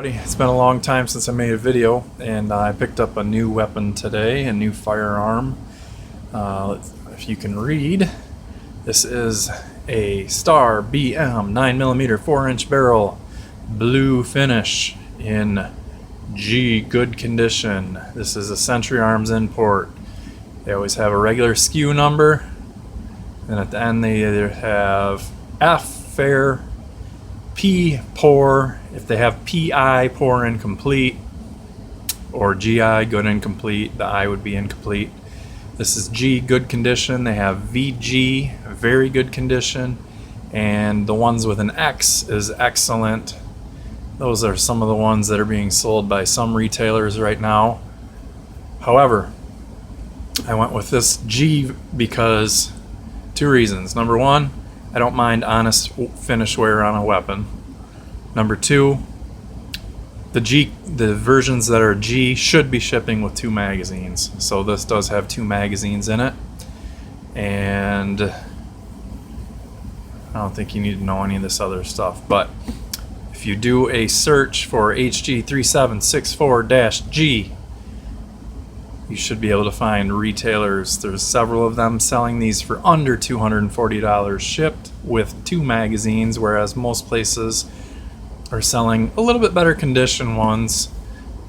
It's been a long time since I made a video, and I picked up a new weapon today, a new firearm. If you can read, this is a Star BM 9mm 4-inch barrel, blue finish in G good condition. This is a Century Arms import. They always have a regular SKU number, and at the end they either have F fair, P poor if they have PI poor incomplete, or GI good incomplete. The I would be incomplete. This is G good condition. They have VG very good condition, and the ones with an X is excellent. Those are some of the ones that are being sold by some retailers right now. However, I went with this G because two reasons. Number one, I don't mind honest finish wear on a weapon. Number two, the versions that are G should be shipping with 2 magazines. So this does have 2 magazines in it. And I don't think you need to know any of this other stuff. But if you do a search for HG3764-G, you should be able to find retailers. There's several of them selling these for under $240 shipped with 2 magazines, whereas most places are selling a little bit better condition ones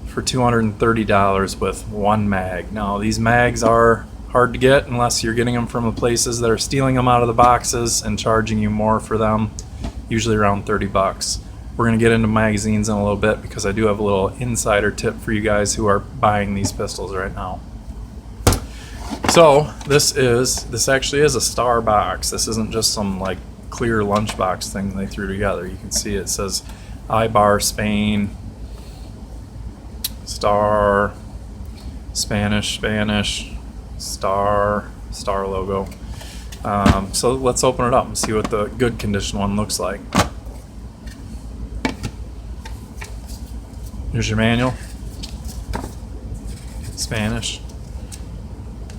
for $230 with 1 mag. Now these mags are hard to get unless you're getting them from the places that are stealing them out of the boxes and charging you more for them, usually around 30 bucks. We're going to get into magazines in a little bit because I do have a little insider tip for you guys who are buying these pistols right now. So this actually is a Star box. This isn't just some like clear lunchbox thing they threw together. You can see it says I-bar Spain, Star, Spanish, Star logo. So let's open it up and see what the good condition one looks like. Here's your manual. Spanish.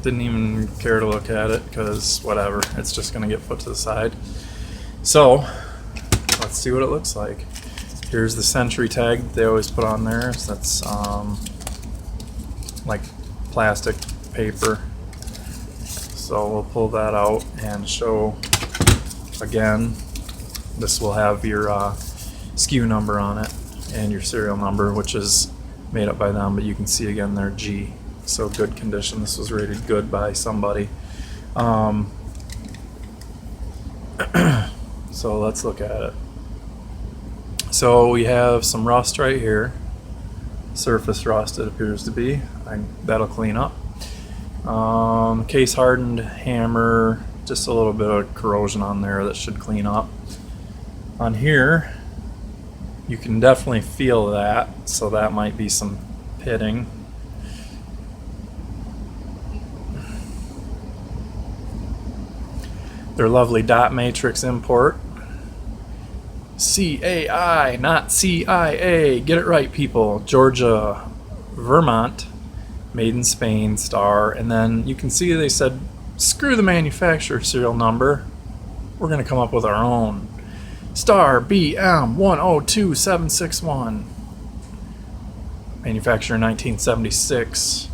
Didn't even care to look at it because whatever, it's just gonna get put to the side. So let's see what it looks like. Here's the Century tag that they always put on there. So that's like plastic paper. So we'll pull that out and show again. This will have your SKU number on it and your serial number, which is made up by them, but you can see again they're G, so good condition. This was rated good by somebody. So let's look at it. So we have some rust right here, surface rust it appears to be. That'll clean up. Case hardened hammer, just a little bit of corrosion on there that should clean up. On here you can definitely feel that, so that might be some pitting. They're lovely dot matrix import. CAI, not CIA. Get it right, people. Georgia, Vermont, made in Spain, Star. And then you can see they said, screw the manufacturer serial number. We're going to come up with our own. Star BM 102761. Manufacturer 1976.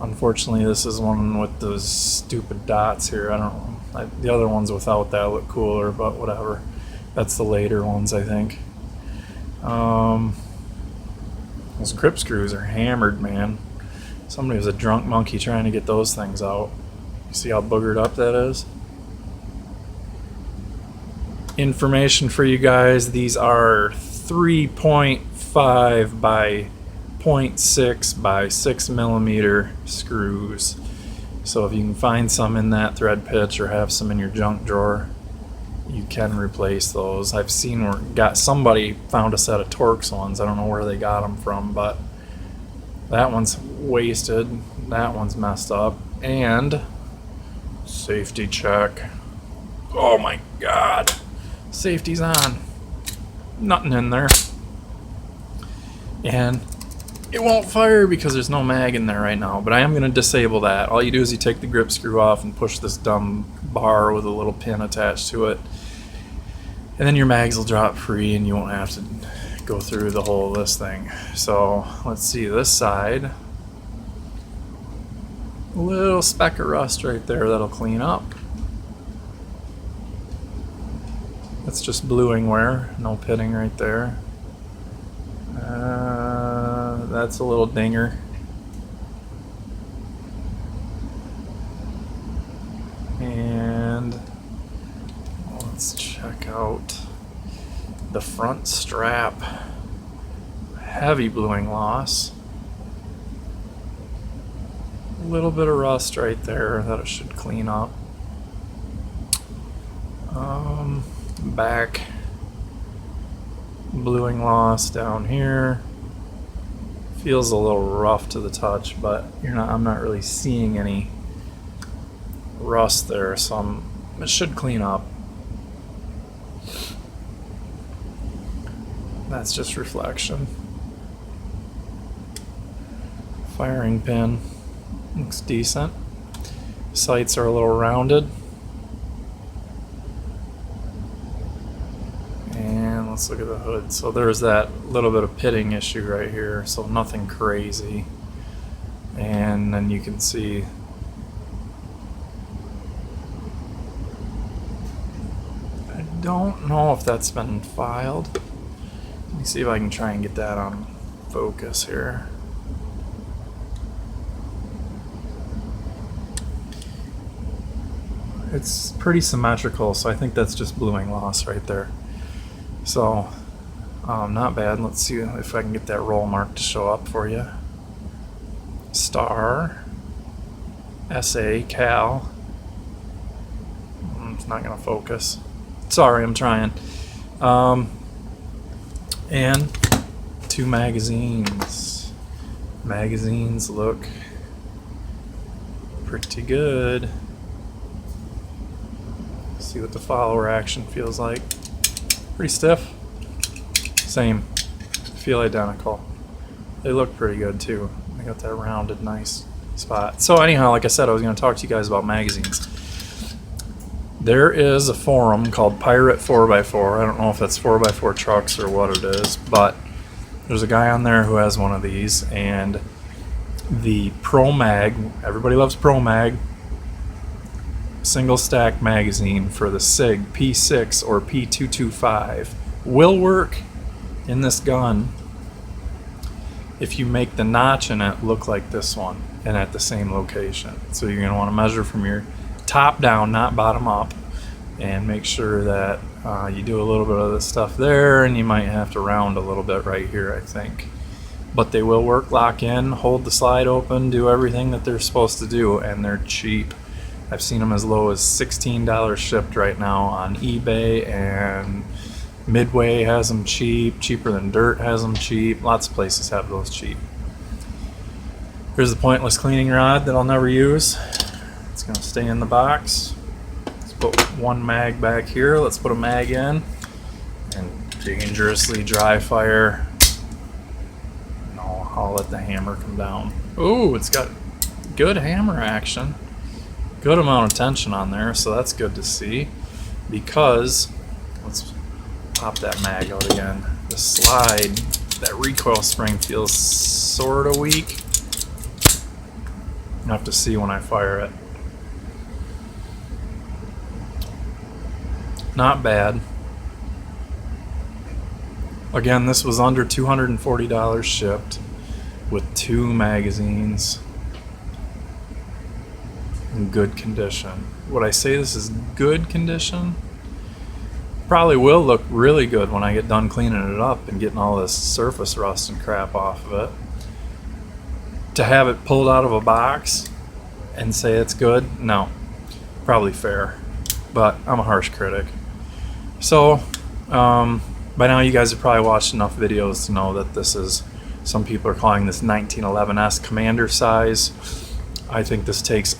Unfortunately, this is one with those stupid dots here. I don't know. The other ones without that look cooler, but whatever. That's the later ones, I think. Those grip screws are hammered, man. Somebody was a drunk monkey trying to get those things out. You see how boogered up that is? Information for you guys, these are 3.5 by 0.6 by 6 millimeter screws. So if you can find some in that thread pitch or have some in your junk drawer, you can replace those. I've seen where somebody found a set of Torx ones. I don't know where they got them from, but that one's wasted. That one's messed up. And safety check. Oh my God. Safety's on. Nothing in there. And it won't fire because there's no mag in there right now, but I am going to disable that. All you do is you take the grip screw off and push this dumb bar with a little pin attached to it, and then your mags will drop free and you won't have to go through the whole of this thing. So let's see this side. A little speck of rust right there that'll clean up. That's just bluing wear, no pitting right there. That's a little dinger. And let's check out the front strap. Heavy bluing loss. A little bit of rust right there that it should clean up. Back bluing loss down here. Feels a little rough to the touch, but I'm not really seeing any rust there, so it should clean up. That's just reflection. Firing pin looks decent. Sights are a little rounded. And let's look at the hood. So there's that little bit of pitting issue right here, so nothing crazy. And then you can see I don't know if that's been filed. Let me see if I can try and get that on focus here. It's pretty symmetrical, so I think that's just bluing loss right there. So, not bad. Let's see if I can get that roll mark to show up for you. Star, SA, Cal. It's not going to focus. Sorry, I'm trying. And 2 magazines. Magazines look pretty good. See what the follower action feels like. Pretty stiff. Same. Feel identical. They look pretty good too. They got that rounded nice spot. So anyhow, like I said, I was going to talk to you guys about magazines. There is a forum called Pirate 4x4. I don't know if that's 4x4 trucks or what it is, but there's a guy on there who has one of these, and the Pro Mag, everybody loves Pro Mag, single stack magazine for the SIG P6 or P225 will work in this gun if you make the notch in it look like this one and at the same location. So you're going to want to measure from your top down, not bottom up, and make sure that you do a little bit of this stuff there, and you might have to round a little bit right here, I think. But they will work, lock in, hold the slide open, do everything that they're supposed to do, and they're cheap. I've seen them as low as $16 shipped right now on eBay, and Midway has them cheap, Cheaper Than Dirt has them cheap. Lots of places have those cheap. Here's the pointless cleaning rod that I'll never use. It's going to stay in the box. Let's put one mag back here. Let's put a mag in and dangerously dry fire. No, I'll let the hammer come down. Ooh, it's got good hammer action. Good amount of tension on there, so that's good to see. Because, let's pop that mag out again. The slide, that recoil spring feels sort of weak. You'll have to see when I fire it. Not bad. Again, this was under $240 shipped with 2 magazines in good condition. Would I say this is good condition? Probably will look really good when I get done cleaning it up and getting all this surface rust and crap off of it. To have it pulled out of a box and say it's good, no. Probably fair, but I'm a harsh critic. So, by now you guys have probably watched enough videos to know that this is, some people are calling this 1911S Commander size. I think this takes,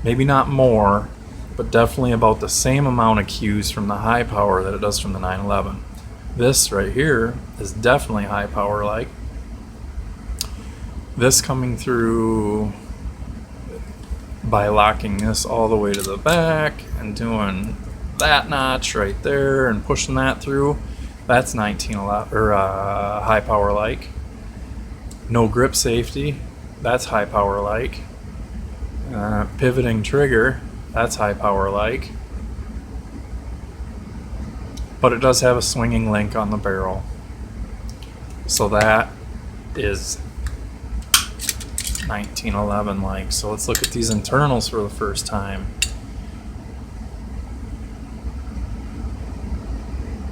maybe not more, but definitely about the same amount of cues from the high power that it does from the 911. This right here is definitely high power like. This coming through by locking this all the way to the back and doing that notch right there and pushing that through, That's 1911 or high power like. No grip safety. That's high power like. Pivoting trigger. That's high power like. But it does have a swinging link on the barrel. So that is 1911 like. So let's look at these internals for the first time.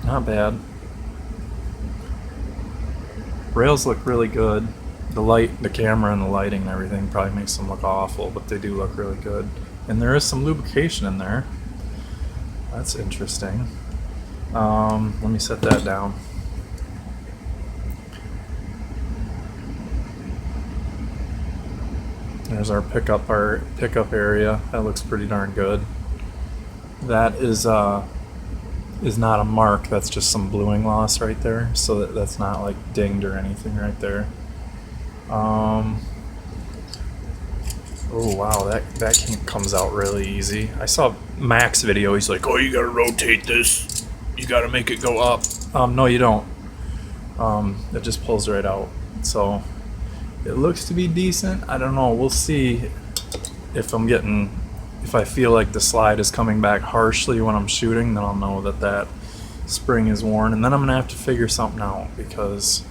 Not bad. Rails look really good. The light, the camera and the lighting and everything probably makes them look awful, but they do look really good. And there is some lubrication in there. That's interesting. Let me set that down. There's our pickup area. That looks pretty darn good. That is not a mark. That's just some bluing loss right there. So that's not like dinged or anything right there. Oh wow, that comes out really easy. I saw Mac's video. He's like, "Oh, you gotta rotate this. You gotta make it go up." No, you don't. It just pulls right out. So it looks to be decent. I don't know. We'll see if I feel like the slide is coming back harshly when I'm shooting. Then I'll know that spring is worn, and then I'm gonna have to figure something out because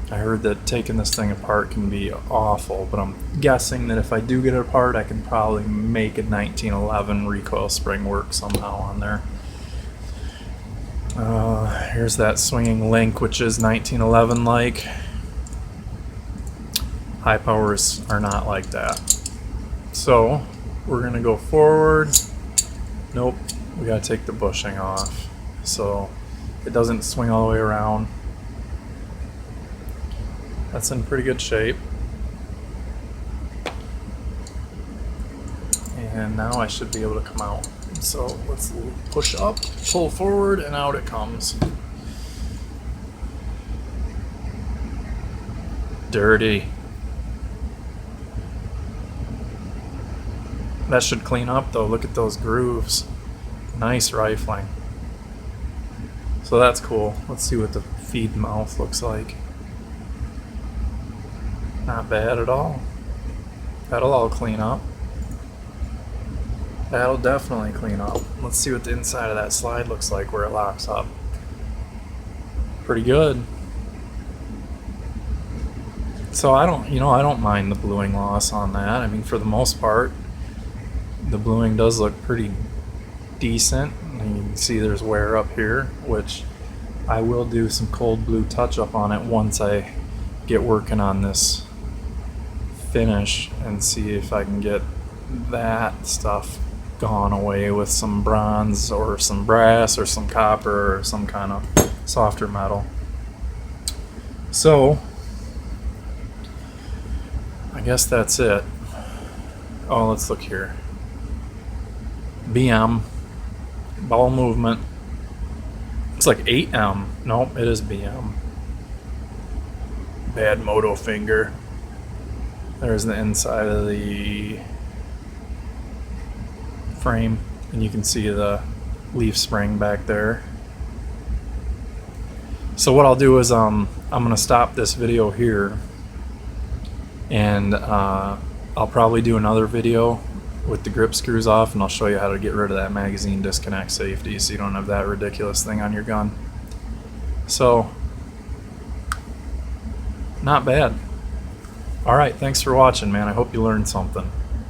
I heard that taking this thing apart can be awful, but I'm guessing that if I do get it apart, I can probably make a 1911 recoil spring work somehow on there. Here's that swinging link, which is 1911 like. High powers are not like that. So we're gonna go forward. Nope, we gotta take the bushing off so it doesn't swing all the way around. That's in pretty good shape. And now I should be able to come out. So let's push up, pull forward, and out it comes. Dirty. That should clean up though. Look at those grooves. Nice rifling. So that's cool. Let's see what the feed mouth looks like. Not bad at all. That'll all clean up. That'll definitely clean up. Let's see what the inside of that slide looks like where it locks up. Pretty good. So I don't mind the bluing loss on that. I mean, for the most part, the bluing does look pretty decent. And you can see there's wear up here, which I will do some cold blue touch up on it once I get working on this finish and see if I can get that stuff gone away with some bronze or some brass or some copper or some kind of softer metal. So I guess that's it. Oh, let's look here. BM, ball movement. It's like 8M. Nope, it is BM. Bad moto finger. There's the inside of the frame, and you can see the leaf spring back there. So what I'll do is I'm gonna stop this video here, and I'll probably do another video with the grip screws off, and I'll show you how to get rid of that magazine disconnect safety so you don't have that ridiculous thing on your gun. So not bad. Alright, thanks for watching, man. I hope you learned something.